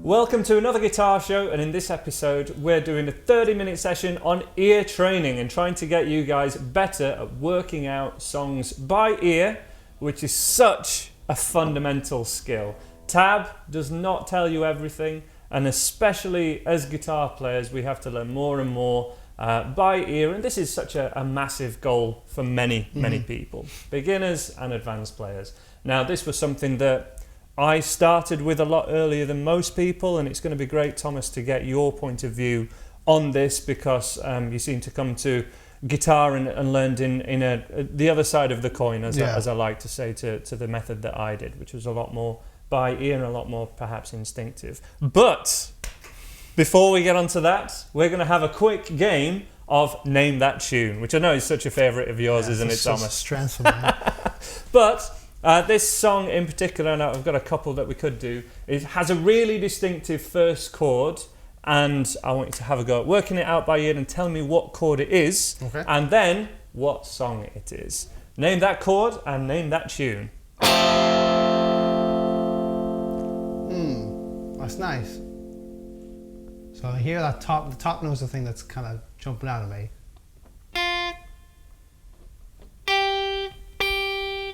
Welcome to another guitar show, and in this episode we're doing a 30-minute session on ear training and trying to get you guys better at working out songs by ear, which is such a fundamental skill. Tab does not tell you everything, and especially as guitar players we have to learn more and more by ear, and this is such a massive goal for many people, beginners and advanced players. Now this was something that I started with a lot earlier than most people, and it's going to be great, Thomas, to get your point of view on this, because you seem to come to guitar and learned in the other side of the coin, as I like to say, to the method that I did, which was a lot more by ear and a lot more perhaps instinctive. But before we get onto that, we're going to have a quick game of Name That Tune, which I know is such a favourite of yours, isn't it, Thomas? Strength for me. But this song in particular, and I've got a couple that we could do, it has a really distinctive first chord, and I want you to have a go at working it out by ear and tell me what chord it is, and then what song it is. Name that chord and name that tune. That's nice. So I hear that the top note's the thing that's kind of jumping out of me.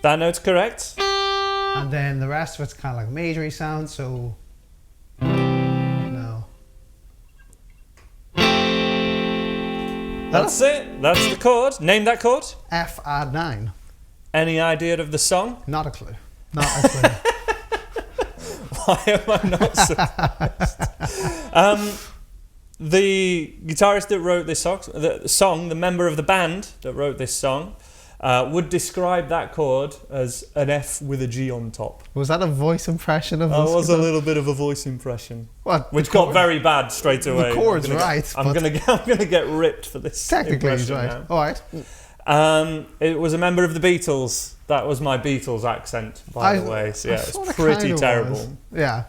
That note's correct. And then the rest of it's kind of like majory sound, so no. That's it. That's the chord. Name that chord. F add 9. Any idea of the song? Not a clue. Not a clue. Why am I not surprised? The guitarist that wrote this song, the member of the band that wrote this song, would describe that chord as an F with a G on top. Was that a voice impression of this? It was a little bit of a voice impression. What? Which got very bad straight away. The chord's right. I'm gonna get ripped for this. Technically he's right. Now. Alright. It was a member of the Beatles. That was my Beatles accent, by the way. So yeah, it's pretty terrible. Yeah.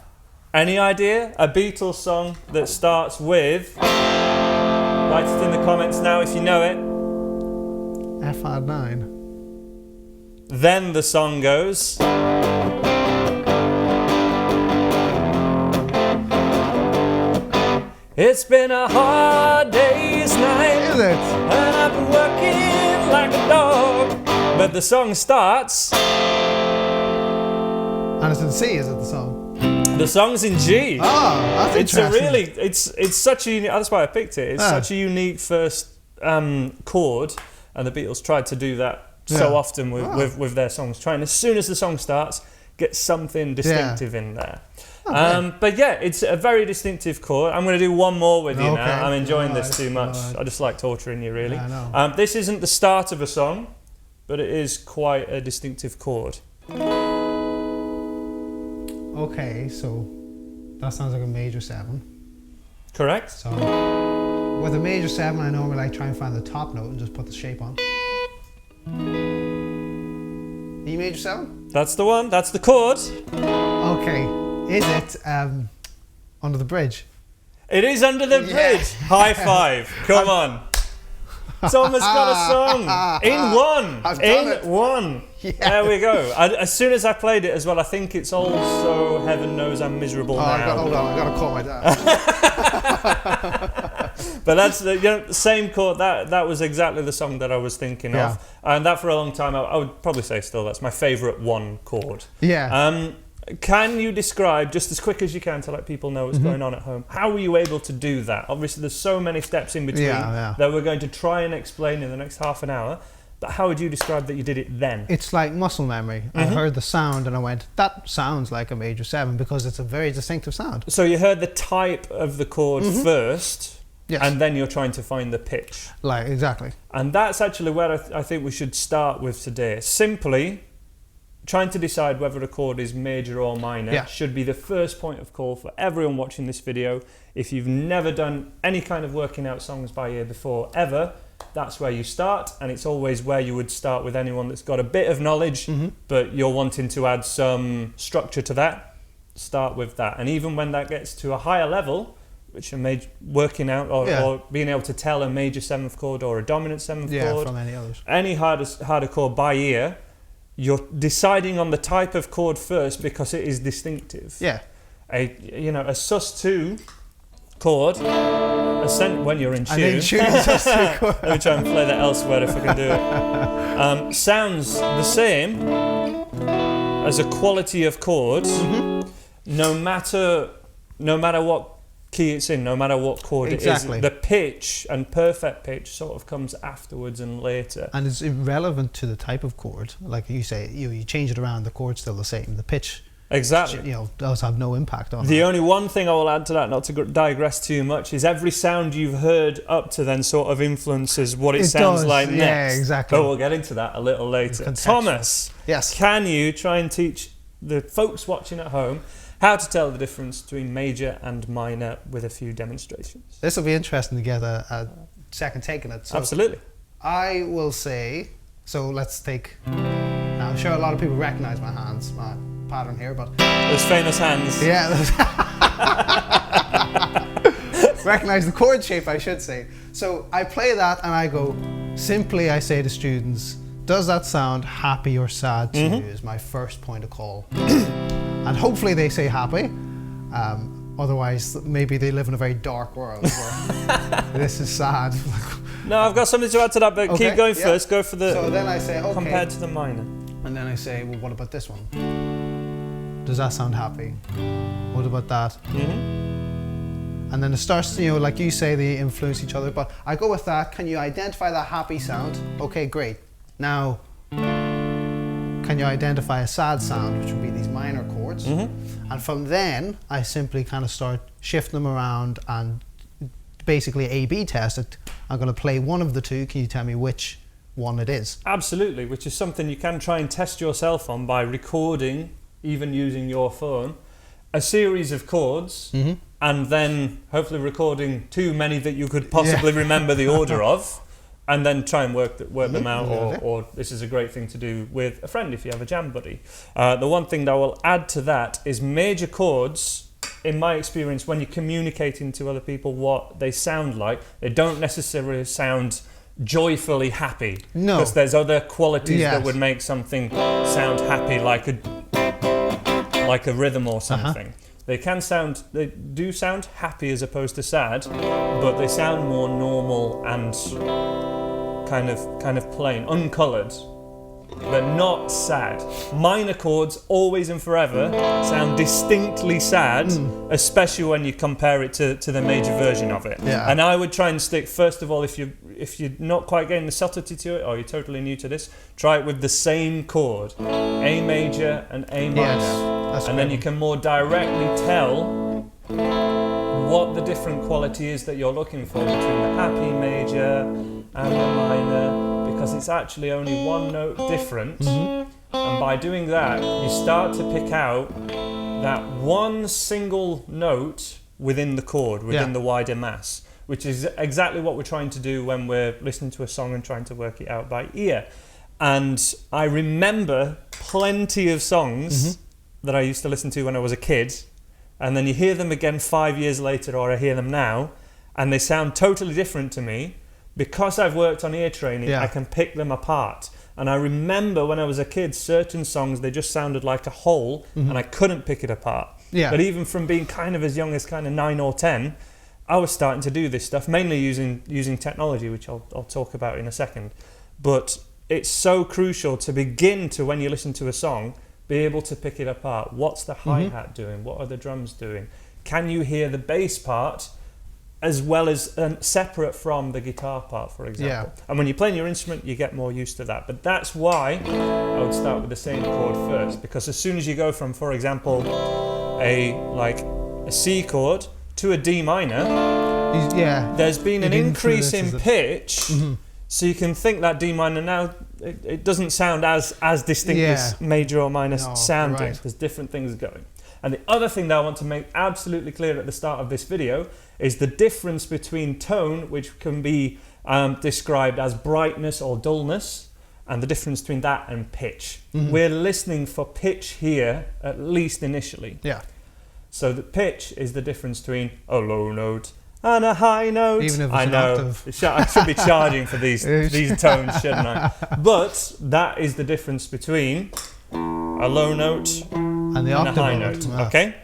Any idea? A Beatles song that starts with... Write it in the comments now if you know it. F add 9. Then the song goes... It's been a hard day's night. Is it? And I've been working like a dog. But the song starts... And it's in C, is it, the song? The song's in G. Oh, that's interesting. It's such a unique... That's why I picked it. It's such a unique first chord. And the Beatles tried to do that so often with their songs, trying as soon as the song starts, get something distinctive in there. But yeah, it's a very distinctive chord. I'm going to do one more with you now. I'm enjoying this too much. I just like torturing you, really. Yeah, this isn't the start of a song, but it is quite a distinctive chord. Okay, so that sounds like a major 7. Correct. So with a major 7, I normally like try and find the top note and just put the shape on. E major 7? That's the one. That's the chord. Okay. Is it under the bridge? It is under the bridge. High five. Come on. Thomas got a song. In one. I've done it. One. Yes. There we go. As soon as I played it as well, I think it's also Heaven Knows I'm Miserable Now. Hold on, I got to call my dad. But that's the same chord. That was exactly the song that I was thinking of. And that for a long time, I would probably say still that's my favourite one chord. Yeah. Can you describe, just as quick as you can to let people know what's going on at home, how were you able to do that? Obviously there's so many steps in between that we're going to try and explain in the next half an hour, but how would you describe that you did it then? It's like muscle memory. I heard the sound and I went, that sounds like a major 7 because it's a very distinctive sound. So you heard the type of the chord first, and then you're trying to find the pitch. Like, exactly. And that's actually where I think we should start with today. Simply trying to decide whether a chord is major or minor should be the first point of call for everyone watching this video. If you've never done any kind of working out songs by ear before, ever, that's where you start, and it's always where you would start with anyone that's got a bit of knowledge, but you're wanting to add some structure to that, start with that. And even when that gets to a higher level, which are working out or being able to tell a major 7th chord or a dominant 7th chord, from any others. Any harder chord by ear, you're deciding on the type of chord first because it is distinctive. Yeah. a sus2 chord, when you're in tune. Let me try and play that elsewhere if I can do it. Sounds the same as a quality of chords, no matter what key it's in, no matter what chord it is. The pitch and perfect pitch sort of comes afterwards and later. And it's irrelevant to the type of chord. Like you say, you change it around, the chord's still the same. The pitch, does have no impact on it. The only one thing I will add to that, not to digress too much, is every sound you've heard up to then sort of influences what it sounds like next. Yeah, exactly. But we'll get into that a little later. Thomas, yes, can you try and teach the folks watching at home how to tell the difference between major and minor with a few demonstrations? This will be interesting to get a second take on it. So absolutely. I will say, so let's take, now I'm sure a lot of people recognize my hands, my pattern here, but those famous hands. Yeah. Recognize the chord shape, I should say. So I play that and I go, simply I say to students, does that sound happy or sad to you is my first point of call. And hopefully they say happy. Otherwise, maybe they live in a very dark world where this is sad. No, I've got something to add to that, but keep going first. Go for the. So then I say, okay. Compared to the minor. And then I say, well, what about this one? Does that sound happy? What about that? And then it starts, like you say, they influence each other. But I go with that. Can you identify that happy sound? Okay, great. Now, can you identify a sad sound, which would be these minor chords? And from then, I simply kind of start shifting them around and basically A/B test it. I'm going to play one of the two. Can you tell me which one it is? Absolutely, which is something you can try and test yourself on by recording, even using your phone, a series of chords, and then hopefully recording too many that you could possibly remember the order of. And then try and work them out, or this is a great thing to do with a friend if you have a jam buddy. The one thing that I will add to that is major chords, in my experience, when you're communicating to other people what they sound like, they don't necessarily sound joyfully happy. No. Because there's other qualities that would make something sound happy, like a rhythm or something. They do sound happy as opposed to sad, but they sound more normal and kind of plain, uncoloured, but not sad. Minor chords, always and forever, sound distinctly sad, especially when you compare it to the major version of it. Yeah. And I would try and stick, first of all, if you're not quite getting the subtlety to it, or you're totally new to this, try it with the same chord, A major and A minor, and then you can more directly tell what the different quality is that you're looking for between the happy major and the minor, because it's actually only one note different. And by doing that, you start to pick out that one single note within the chord, within the wider mass, which is exactly what we're trying to do when we're listening to a song and trying to work it out by ear. And I remember plenty of songs that I used to listen to when I was a kid, and then you hear them again 5 years later, or I hear them now, and they sound totally different to me. Because I've worked on ear training, I can pick them apart. And I remember when I was a kid, certain songs, they just sounded like a whole, and I couldn't pick it apart. But even from being kind of as young as kind of 9 or 10, I was starting to do this stuff, mainly using technology, which I'll talk about in a second. But it's so crucial to begin to, when you listen to a song, be able to pick it apart. What's the hi-hat doing? What are the drums doing? Can you hear the bass part as well as separate from the guitar part, for example? And when you're playing your instrument, you get more used to that. But that's why I would start with the same chord first, because as soon as you go from, for example, a C chord to a D minor, there's been an increase in pitch. So you can think that D minor now, it doesn't sound as distinct as major or minor sounding. There's different things going. And the other thing that I want to make absolutely clear at the start of this video is the difference between tone, which can be described as brightness or dullness, and the difference between that and pitch. We're listening for pitch here, at least initially. So the pitch is the difference between a low note and a high note. Even if it's I know, an octave. I should be charging for these tones, shouldn't I? But that is the difference between a low note and the a high note. Okay?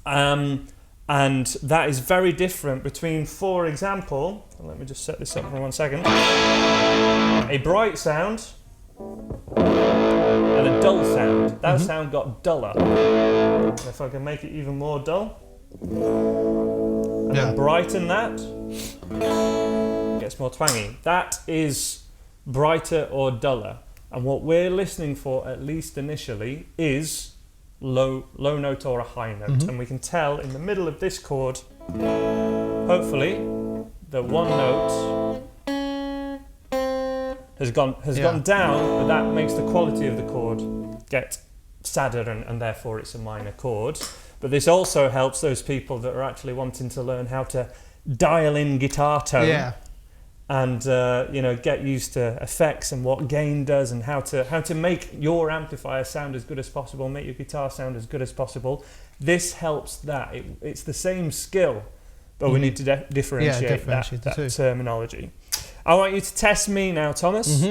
And that is very different between, for example, let me just set this up for 1 second, a bright sound and a dull sound. That sound got duller. If I can make it even more dull, and then brighten that, it gets more twangy. That is brighter or duller. And what we're listening for, at least initially, is low note or a high note. And we can tell in the middle of this chord, hopefully, the one note has gone down, but that makes the quality of the chord get sadder, and therefore it's a minor chord. But this also helps those people that are actually wanting to learn how to dial in guitar tone. And get used to effects and what gain does, and how to make your amplifier sound as good as possible, make your guitar sound as good as possible. This helps that. It's the same skill, but we need to differentiate that terminology. I want you to test me now, Thomas.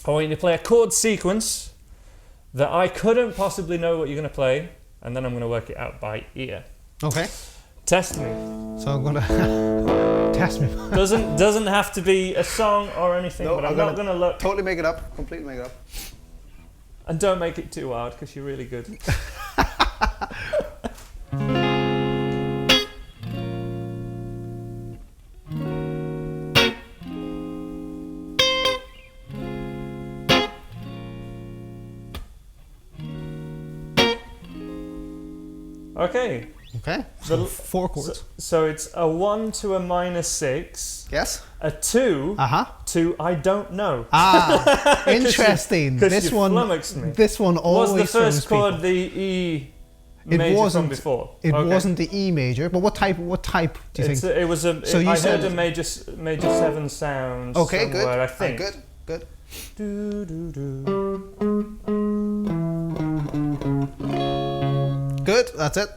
I want you to play a chord sequence that I couldn't possibly know what you're going to play, and then I'm going to work it out by ear. Okay. Test me. So I'm going to test me. Doesn't have to be a song or anything, but I'm not going to look. Totally make it up. Completely make it up. And don't make it too hard, because you're really good. Okay. So 4 chords. So it's a 1 to a -6. Yes. A 2 to I don't know. Interesting. This one flummoxed me. This one always was the first chord people. the E major from before? It wasn't the E major, but what type do you think? It was a. So I heard a major 7 sound. Okay, good. I think. Good. Good. That's it.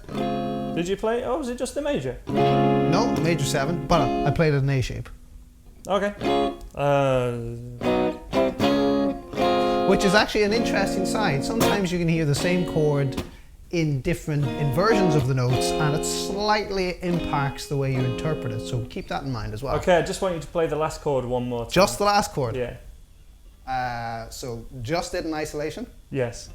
Did you play? Oh, was it just the major? No, major 7, but I played it in A shape. Okay. Which is actually an interesting sign. Sometimes you can hear the same chord in versions of the notes, and it slightly impacts the way you interpret it. So keep that in mind as well. Okay, I just want you to play the last chord one more time. Just the last chord? Yeah. So just it in isolation? Yes.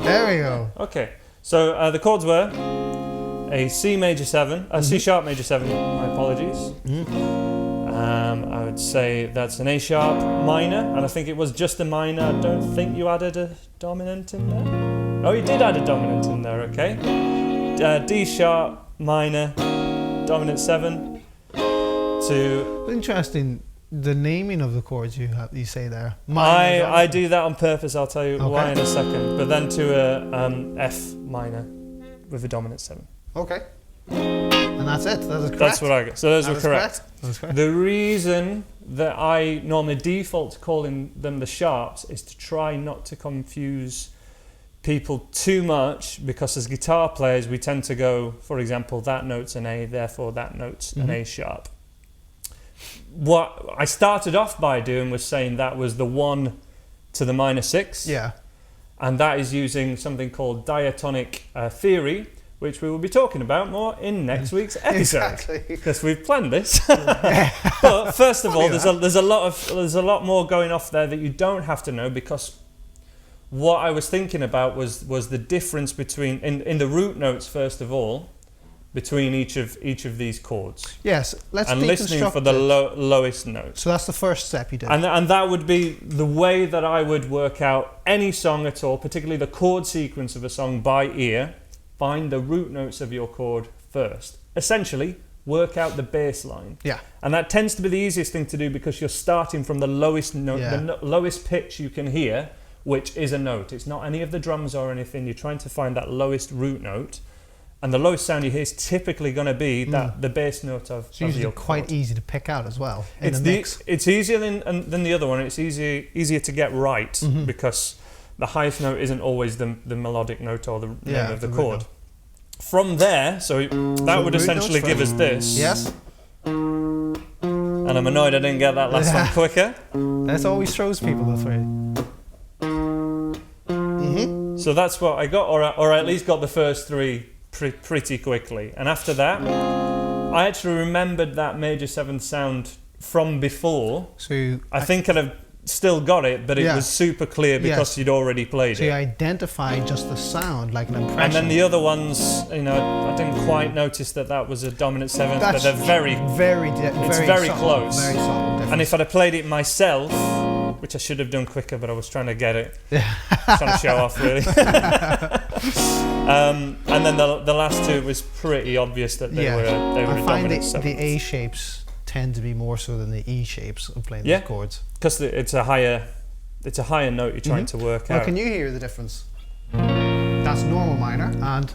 There we go. Okay, so the chords were a C major 7, a C sharp major 7, my apologies. I would say that's an A sharp minor, and I think it was just a minor. I don't think you added a dominant in there. Oh, you did add a dominant in there, okay. D sharp minor, dominant 7 to... Interesting. The naming of the chords you say there. I do that on purpose. I'll tell you why in a second. But then to a F minor with a dominant 7. Okay. And that's it. That is correct. That's what I got. So those were correct. That is correct. The reason that I normally default to calling them the sharps is to try not to confuse people too much, because as guitar players we tend to go, for example, that note's an A, therefore that note's an A sharp. What I started off by doing was saying that was the 1 to the -6. Yeah. And that is using something called diatonic theory, which we will be talking about more in next week's episode. Exactly. Because we've planned this. But first of all, there's a lot more going off there that you don't have to know, because what I was thinking about was the difference between in the root notes first of all, between each of these chords. Yes, let's and listening for the lowest note. So that's the first step you did. And that would be the way that I would work out any song at all, particularly the chord sequence of a song by ear. Find the root notes of your chord first. Essentially, work out the bass line. Yeah. And that tends to be the easiest thing to do, because you're starting from the lowest note, the lowest pitch you can hear, which is a note. It's not any of the drums or anything. You're trying to find that lowest root note. And the lowest sound you hear is typically going to be the bass note of your chord. Quite easy to pick out as well. It's easier than the other one. It's easier to get right, because the highest note isn't always the melodic note or the name of the chord. From there, that would essentially give us this. Yes. And I'm annoyed I didn't get that last one quicker. That always throws people that way. So that's what I got, or I at least got the first three pretty quickly. And after that, I actually remembered that major seventh sound from before. So I think I'd have still got it, but it Yeah. was super clear because Yes. you'd already played so you it. identify just the sound, like an impression. And then the other ones, you know, I didn't quite notice that was a dominant seventh, but That's they're very. it's very subtle, close. Very subtle difference. And if I'd have played it myself, which I should have done quicker, but I was trying to get it, trying to show off really. And then the last two, it was pretty obvious that they were I a find dominant the seventh. A shapes tend to be more so than the E shapes of playing Yeah. these chords. Because it's a higher note you're trying to work Well, out. can you hear the difference? That's normal minor, and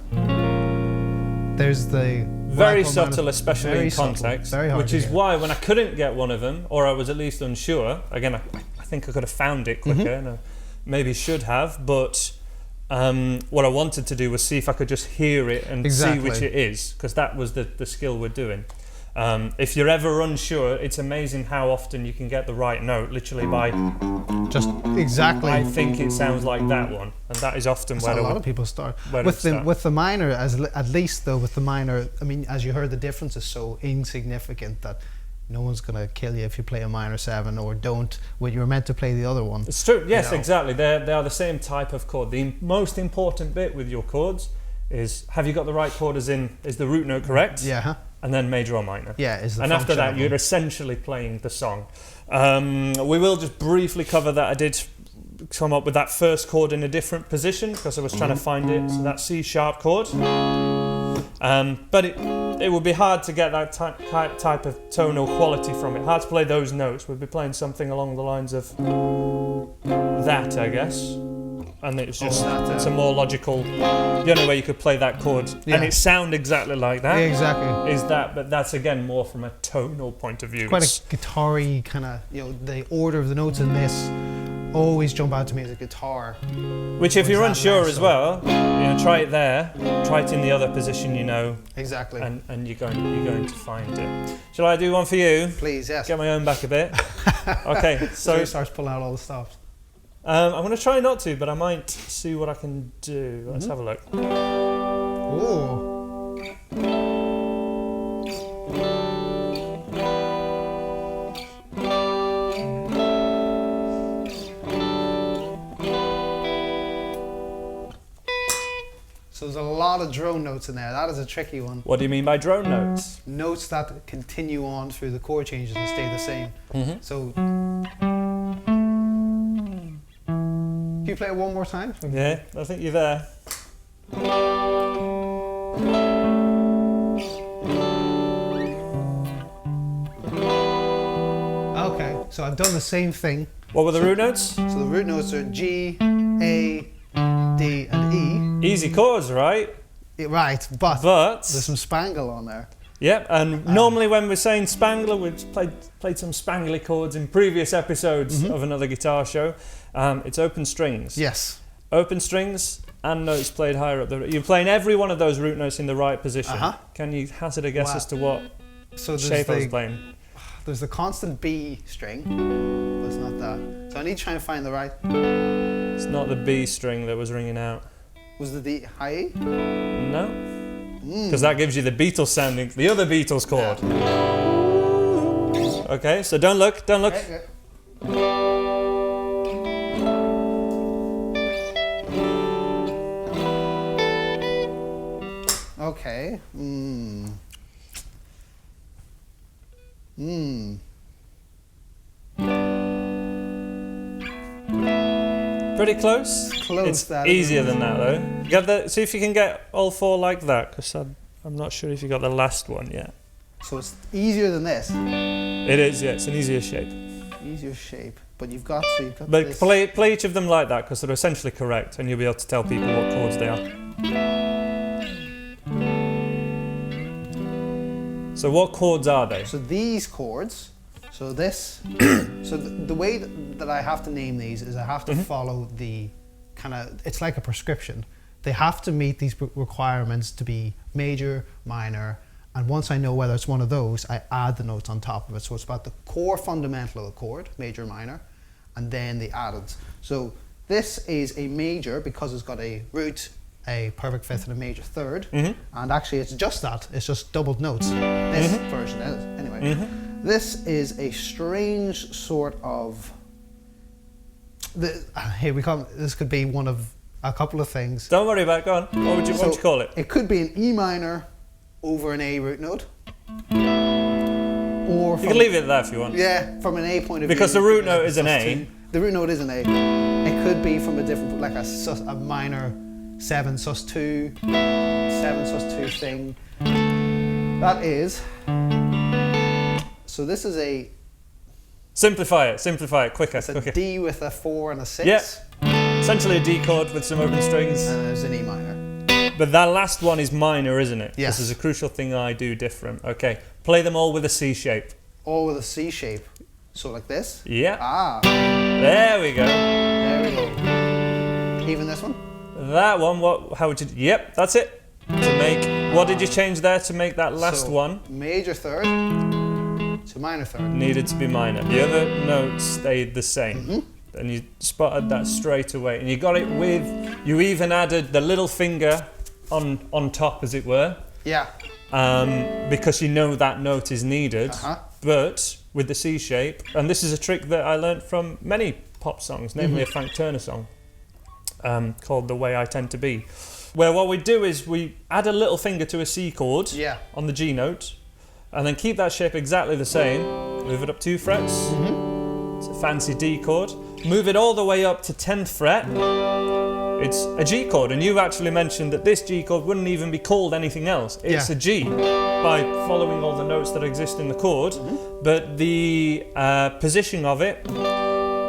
there's the Very what I call subtle, minor- especially very in subtle, context, very hard which to is hear. why when I couldn't get one of them, or I was at least unsure, again, I think I could have found it quicker, and I maybe should have, but what I wanted to do was see if I could just hear it and see which Exactly. it is, because that was the skill we're doing. If you're ever unsure, it's amazing how often you can get the right note, literally by, Just exactly. I think it sounds like that one, and that is often That's where how a I lot would of people start where with it the start. minor. At least though, with the minor, I mean, as you heard, the difference is so insignificant that no one's gonna kill you if you play a minor seven or don't when you're meant to play the other one. It's true. Yes, know. exactly. They are the same type of chord. The most important bit with your chords is have you got the right chord, as in is the root note correct? Yeah, huh? And then major or minor. Yeah. Is the And after function that, of you're them. essentially playing the song. We will just briefly cover that. I did come up with that first chord in a different position because I was trying to find it. So that C sharp chord. But it would be hard to get that type of tonal quality from it. Hard to play those notes. We'd be playing something along the lines of that, I guess. And it's just it's a more logical. The only way you could play that chord and it sound exactly like that. Yeah, exactly. Is that, but that's again more from a tonal point of view. Quite a guitar-y kind of, the order of the notes in this always jump out to me as a guitar. Which, if Or is you're that unsure less as so? well, try it there, try it in the other position, Exactly. and you're going to find it. Shall I do one for you? Please, yes. Get my own back a bit. Okay, So so he starts pulling out all the stops. I'm going to try not to, but I might see what I can do. Let's have a look. Ooh. So there's a lot of drone notes in there. That is a tricky one. What do you mean by drone notes? Notes that continue on through the chord changes and stay the same. Mm-hmm. So, can you play it one more time? Yeah, I think you're there. Okay, so I've done the same thing. What were the root notes? So the root notes are G, A, D, and Easy chords, right? E. Right, but But there's some spangle on there. yeah, and normally when we're saying spangler, we've played some spangly chords in previous episodes of another guitar show. It's open strings. Yes. Open strings and notes played higher up. You're playing every one of those root notes in the right position. Uh-huh. Can you hazard a guess Wow. as to what So shape I was playing? there's the constant B string, but it's not that. So I need to try and find the right. It's not the B string that was ringing out. Was it the high E? No, because that gives you the Beatles sounding, the other Beatles chord. Okay, so don't look. Okay. Okay. Pretty close. Close. It's that easier than that though. See if you can get all four like that, because I'm not sure if you got the last one yet. So it's easier than this. It is, yeah. It's an easier shape. Easier shape, but you've got But this. play each of them like that, because they're essentially correct, and you'll be able to tell people what chords they are. So what chords are they? So these chords, so this, so the way that I have to name these is I have to follow the kind of, it's like a prescription. They have to meet these requirements to be major, minor, and once I know whether it's one of those, I add the notes on top of it. So it's about the core fundamental of the chord, major, minor, and then the addeds. So This is a major because it's got a root, a perfect fifth, and a major third. And actually, it's just that. It's just doubled notes. This version is anyway. This is a strange sort of. Here we come. This could be one of a couple of things. Don't worry about it. Go on. What would you call it? It could be an E minor over an A root note. Or you can leave it there if you want. Yeah, from an A point of view. Because the root note is an A. The root note is an A. It could be from a different, like a minor 7 sus2, 7 sus2 thing. That is. So this is a. Simplify it quicker. It's a D with a 4 and a 6. Yeah. Essentially a D chord with some open strings. And there's an E minor. But that last one is minor, isn't it? Yes. This is a crucial thing I do different. Okay. Play them all with a C shape. All with a C shape. So like this? Yeah. Ah. There we go. There we go. Even this one? That one, how would you... Yep, that's it. To make... What did you change there to make that last one? Major third to minor third. Needed to be minor. The other notes stayed the same. And you spotted that straight away. And you got it with... You even added the little finger on top, as it were. Yeah. Because you know that note is needed. But with the C shape, and this is a trick that I learned from many pop songs, namely a Frank Turner song called The Way I Tend to Be, where what we do is we add a little finger to a C chord on the G note, and then keep that shape exactly the same, move it up 2 frets, it's a fancy D chord, move it all the way up to 10th fret, it's a G chord, and you actually mentioned that this G chord wouldn't even be called anything else. It's a G by following all the notes that exist in the chord, but the positioning of it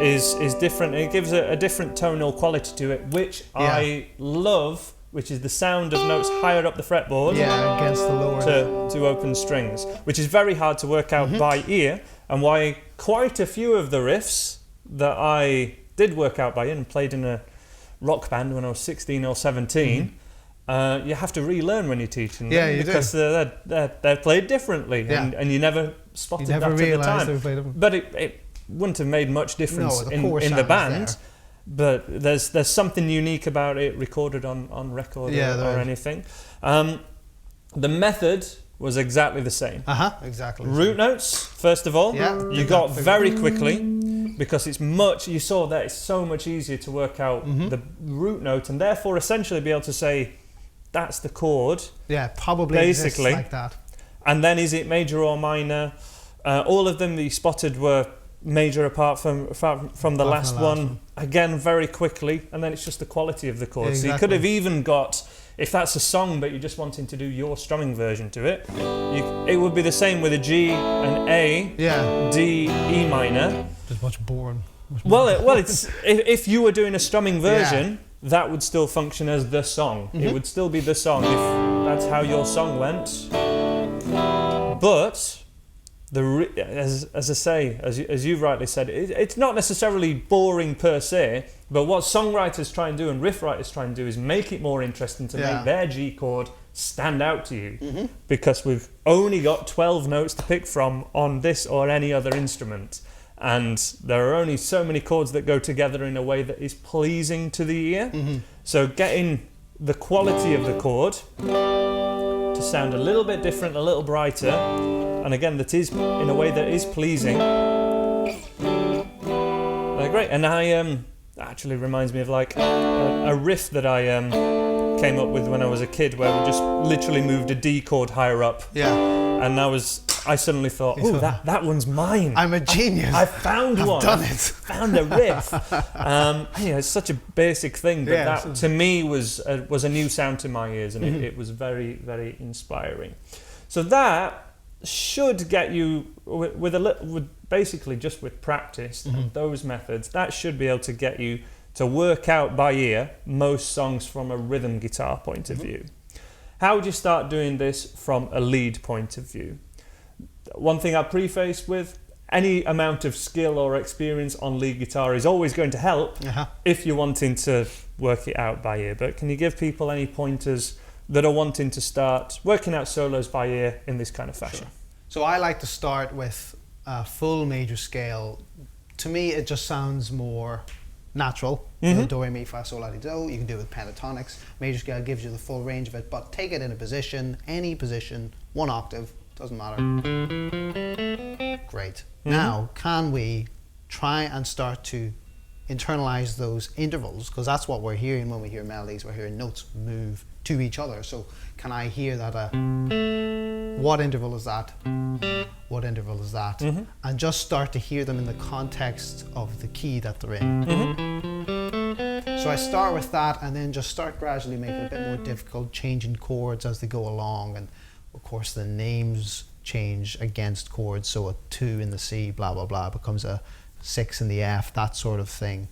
is different. It gives a different tonal quality to it, which I love, which is the sound of notes higher up the fretboard against the lower to open strings, which is very hard to work out by ear, and why quite a few of the riffs that I did work out by ear and played in a rock band when I was 16 or 17, you have to relearn when you're teaching them because they're played differently, and you never spotted that at the time. But it wouldn't have made much difference in the band. But there's something unique about it recorded on record or anything. The method was exactly the same. Exactly. Root notes, first of all, you got very quickly. Because you saw that it's so much easier to work out the root note and therefore essentially be able to say that's the chord. Yeah, probably basically like that. And then is it major or minor? All of them that you spotted were major apart from the last one. Again, very quickly, and then it's just the quality of the chord. Exactly. So you could have even got, if that's a song but you're just wanting to do your strumming version to it, it would be the same with a G, an A, D, E minor. Just much boring. It's if you were doing a strumming version, that would still function as the song. It would still be the song if that's how your song went. But as I say, as you rightly said, it's not necessarily boring per se. But what songwriters try and do and riff writers try and do is make it more interesting to make their G chord stand out to you, because we've only got 12 notes to pick from on this or any other instrument. And there are only so many chords that go together in a way that is pleasing to the ear. So getting the quality of the chord to sound a little bit different, a little brighter, and again that is in a way that is pleasing. Great. And actually reminds me of like a riff that I came up with when I was a kid, where we just literally moved a D chord higher up. And I suddenly thought, oh, that one's mine. I'm a genius. I found one. I've done it. Found a riff. It's such a basic thing, but that to me was a new sound to my ears, and it was very, very inspiring. So that should get you with basically just with practice and those methods. That should be able to get you to work out by ear most songs from a rhythm guitar point of view. How would you start doing this from a lead point of view? One thing I preface with, any amount of skill or experience on lead guitar is always going to help if you're wanting to work it out by ear. But can you give people any pointers that are wanting to start working out solos by ear in this kind of fashion? Sure. So I like to start with a full major scale. To me, it just sounds more natural, you know, do, re, mi, fa, sol, la, ti, do. You can do it with pentatonics. Major scale gives you the full range of it, but take it in a position, any position, 1 octave, doesn't matter. Great. Now, can we try and start to internalize those intervals? Because that's what we're hearing when we hear melodies. We're hearing notes move to each other. So can I hear that? What interval is that? What interval is that? And just start to hear them in the context of the key that they're in. So I start with that, and then just start gradually making it a bit more difficult, changing chords as they go along. And of course the names change against chords. So a 2 in the C, blah, blah, blah, becomes a 6 in the F, that sort of thing.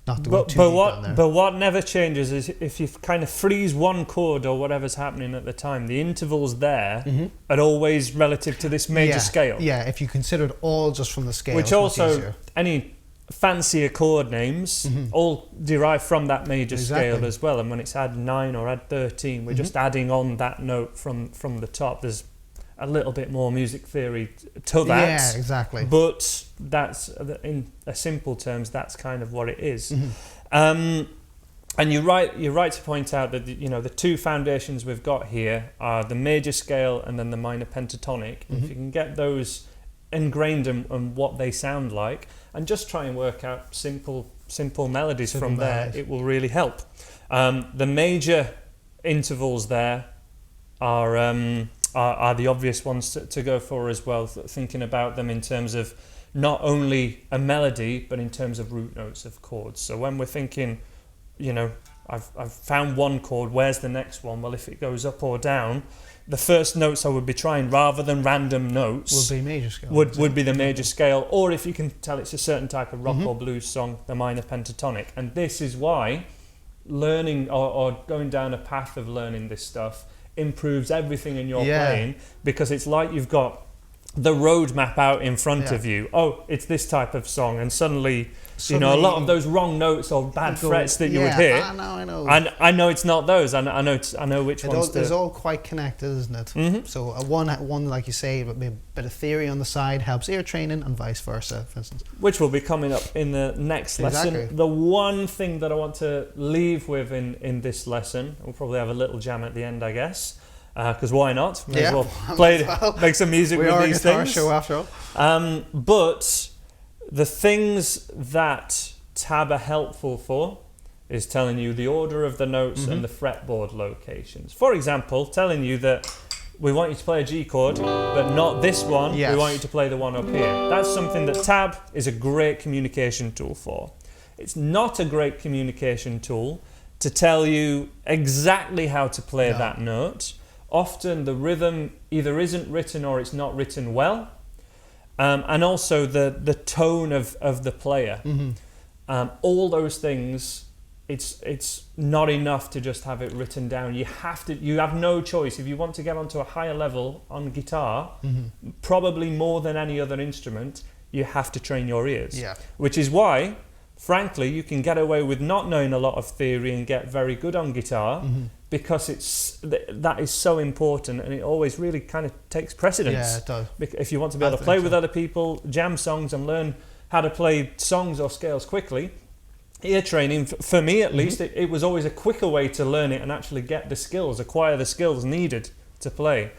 Not to go too deep down there. But what never changes is if you kind of freeze one chord or whatever's happening at the time, the intervals there are always relative to this major scale. Yeah, if you consider it all just from the scale. Which also, any fancier chord names all derive from that major scale as well. And when it's add 9 or add 13, we're just adding on that note from the top. There's a little bit more music theory to that. Yeah, exactly. But that's, in a simple terms, that's kind of what it is. And you're right to point out that the 2 foundations we've got here are the major scale and then the minor pentatonic. If you can get those ingrained in what they sound like, and just try and work out simple melodies from there, it will really help. The major intervals there are the obvious ones to go for as well, thinking about them in terms of not only a melody, but in terms of root notes of chords. So when we're thinking, I've found one chord, where's the next one? Well, if it goes up or down, the first notes I would be trying, rather than random notes, would be major scale. Would be the major scale, or if you can tell it's a certain type of rock or blues song, the minor pentatonic. And this is why learning or going down a path of learning this stuff improves everything in your playing, because it's like you've got the roadmap out in front of you. Oh, it's this type of song, and suddenly a lot of those wrong notes or bad frets that you would hit. I know. I know it's not those. I know which ones. It's all quite connected, isn't it? So one, like you say, a bit of theory on the side helps ear training, and vice versa, for instance. Which will be coming up in the next lesson. The one thing that I want to leave with in this lesson, we'll probably have a little jam at the end, I guess. Because why not? May as well make some music with these things. We are a guitar show after all. But the things that tab are helpful for is telling you the order of the notes and the fretboard locations. For example, telling you that we want you to play a G chord, but not this one. We want you to play the one up here. That's something that tab is a great communication tool for. It's not a great communication tool to tell you exactly how to play that note. Often the rhythm either isn't written or it's not written well, and also the tone of the player. All those things, it's not enough to just have it written down. You have no choice. If you want to get onto a higher level on guitar, probably more than any other instrument, you have to train your ears. Which is why, frankly, you can get away with not knowing a lot of theory and get very good on guitar, because that is so important, and it always really kind of takes precedence. Yeah, it does. If you want to be able to play with other people, jam songs, and learn how to play songs or scales quickly, ear training, for me at least, it was always a quicker way to learn it and actually get the skills, acquire the skills needed to play.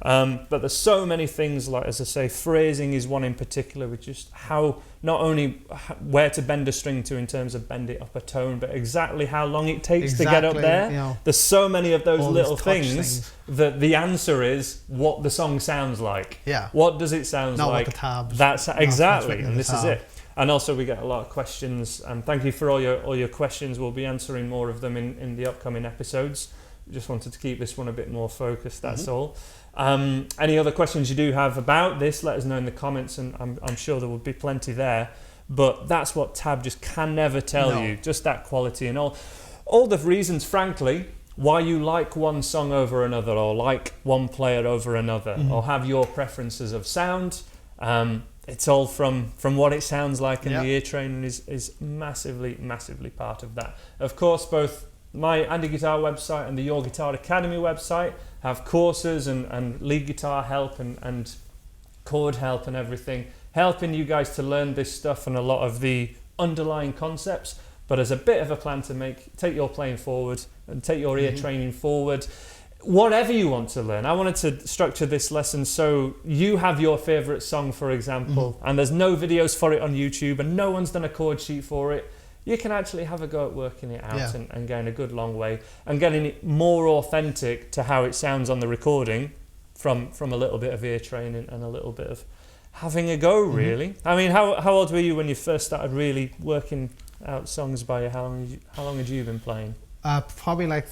But there's so many things, like, as I say, phrasing is one in particular, which is how, not only where to bend a string to in terms of bend it up a tone, but exactly how long it takes to get up there. There's so many of those little things that the answer is what the song sounds like. What does it sound like? Not what the tabs. That's exactly, and this is it. And also we get a lot of questions, and thank you for all your questions. We'll be answering more of them in the upcoming episodes. Just wanted to keep this one a bit more focused, that's all. Any other questions you do have about this, let us know in the comments, and I'm sure there will be plenty there. But that's what tab just can never tell you, just that quality and all the reasons, frankly, why you like one song over another, or like one player over another, or have your preferences of sound. It's all from what it sounds like, and the ear training is massively, massively part of that. Of course, both my Andy Guitar website and the Your Guitar Academy website have courses and lead guitar help and chord help and everything, helping you guys to learn this stuff and a lot of the underlying concepts. but as a bit of a plan to take your playing forward and take your ear training forward. Whatever you want to learn. I wanted to structure this lesson so you have your favourite song, for example, and there's no videos for it on YouTube and no one's done a chord sheet for it. You can actually have a go at working it out and going a good long way and getting it more authentic to how it sounds on the recording from a little bit of ear training and a little bit of having a go, really. I mean, how old were you when you first started really working out songs by ear? How long had you been playing? Probably like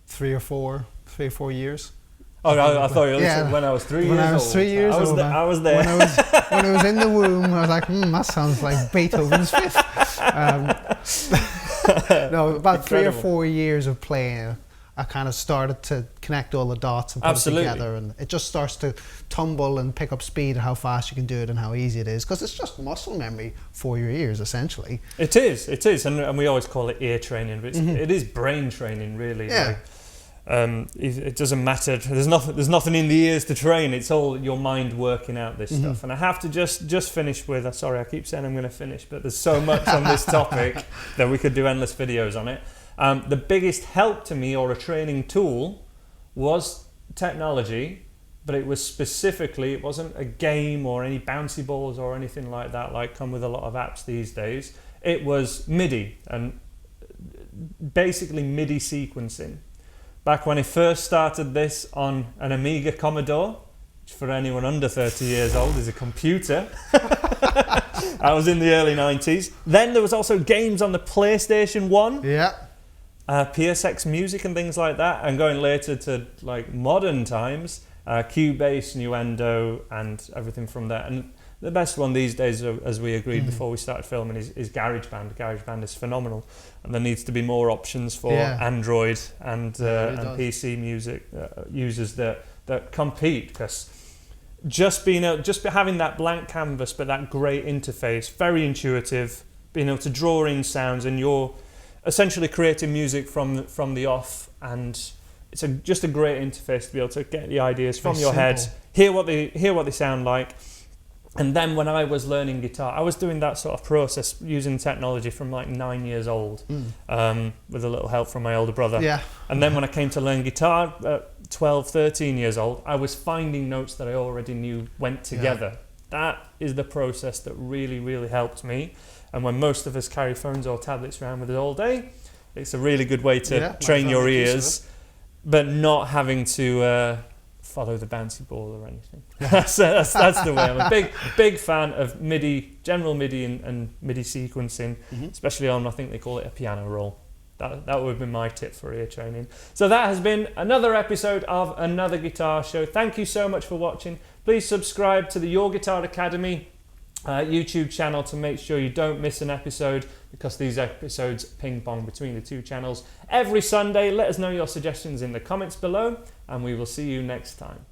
3 or 4 years. Oh, no, I thought you were when I was 3 years old. When I was 3 years old. I was there. When I was in the womb, I was like, that sounds like Beethoven's Fifth. No, about 3 or 4 years of playing, I kind of started to connect all the dots and put it together, and it just starts to tumble and pick up speed at how fast you can do it and how easy it is, because it's just muscle memory for your ears, essentially. It is, and we always call it ear training, but it is brain training, really. Yeah. It doesn't matter. There's nothing in the ears to train. It's all your mind working out this stuff. And I have to just finish with. Sorry, I keep saying I'm going to finish, but there's so much on this topic that we could do endless videos on it. The biggest help to me, or a training tool, was technology, but it wasn't a game or any bouncy balls or anything like that, like come with a lot of apps these days. It was MIDI, and basically MIDI sequencing. Back when I first started this on an Amiga Commodore, which for anyone under 30 years old is a computer. I was in the early 90s. Then there was also games on the PlayStation 1. Yeah. PSX Music and things like that. And going later to like modern times, Cubase, Nuendo, and everything from there. And the best one these days, as we agreed before we started filming, is GarageBand. GarageBand is phenomenal, and there needs to be more options for Android and PC music users that compete. Because just having that blank canvas, but that great interface, very intuitive, being able to draw in sounds, and you're essentially creating music from the off, and it's just a great interface to be able to get the ideas from your head, hear what they sound like. And then when I was learning guitar, I was doing that sort of process using technology from like 9 years old, with a little help from my older brother. Yeah. And then when I came to learn guitar at 12, 13 years old, I was finding notes that I already knew went together. Yeah. That is the process that really, really helped me. And when most of us carry phones or tablets around with us all day, it's a really good way to train your ears, but not having to follow the bouncy ball or anything. That's the way. I'm a big fan of MIDI, general MIDI and MIDI sequencing, especially on, I think they call it a piano roll. That would have been my tip for ear training. So that has been another episode of Another Guitar Show. Thank you so much for watching. Please subscribe to the Your Guitar Academy YouTube channel to make sure you don't miss an episode, because these episodes ping pong between the two channels every Sunday. Let us know your suggestions in the comments below, and we will see you next time.